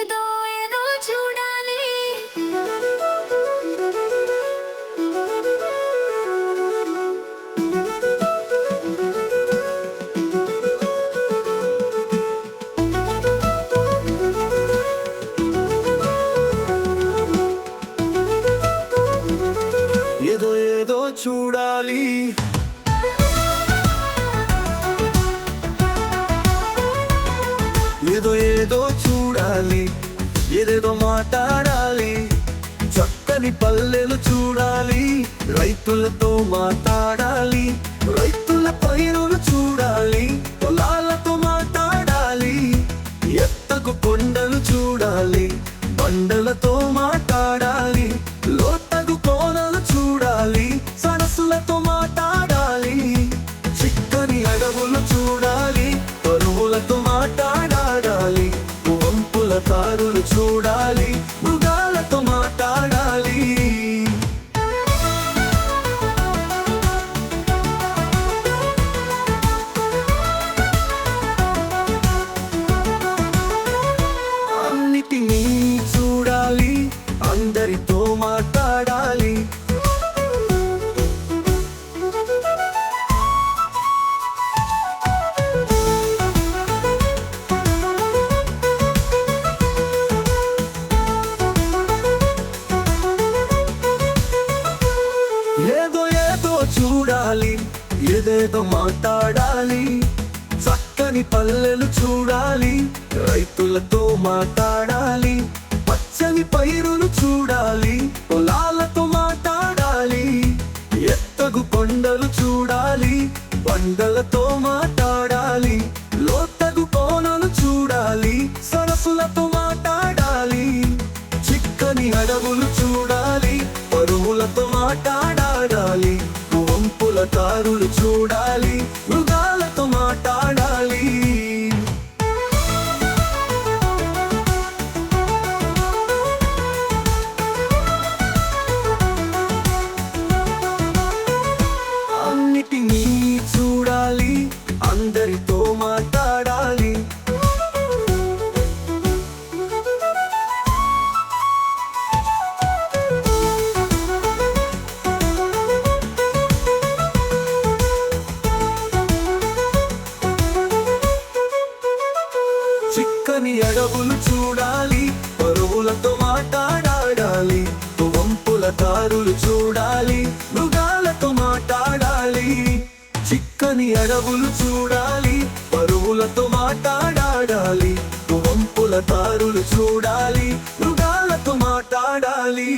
ఏదో ఏదో చూడాలి. ఏదో ఏదో చూడాలి. ఏదో ఏదో చూడాలి, ఏదేదో మాట్లాడాలి. చక్కని పల్లెలు చూడాలి, రైతులతో మాట్లాడాలి. రైతుల పైరులు చూడాలి, పొలాలతో మాట్లాడాలి. ఎత్తకు కొండలు చూడాలి, బండలతో మాట్లాడాలి. లోతగు కోనలు చూడాలి, సరస్సులతో మాట్లాడాలి. చిక్కని అడవులు చూడాలి, పరువులతో మాట్లాడాలి. వంపుల కారులు చూడాలి, మృగాలతో మాట్లాడాలి. అన్నిటినీ చూడాలి, అందరితో మాట్లాడాలి. ఏదో ఏదో చూడాలి, ఏదేదో మాట్లాడాలి. చక్కని పల్లెలు చూడాలి, రైతులతో మాట్లాడాలి. పచ్చని పైరులు చూడాలి, పొలాలతో మాట్లాడాలి. ఎత్తగు కొండలు చూడాలి, బండలతో మాట్లాడాలి. లోతగు కోనలు చూడాలి, సరస్సులతో మాట్లాడాలి. చిక్కని అడవులు చూడాలి, పరువులతో మాట్లాడాలి. వంపుల కారులు చూడాలి, మృగాలతో మాట్లాడాలి. అన్నిటినీ చూడాలి, అందరితో మాట్లాడాలి. చిక్కని అడవులు చూడాలి, పరువులతో మాట్లాడాలి. వంపుల కారులు చూడాలి, మృగాలతో మాట్లాడాలి. చిక్కని అడవులు చూడాలి, పరువులతో మాట్లాడాలి. వంపుల కారులు చూడాలి, మృగాలతో మాట్లాడాలి.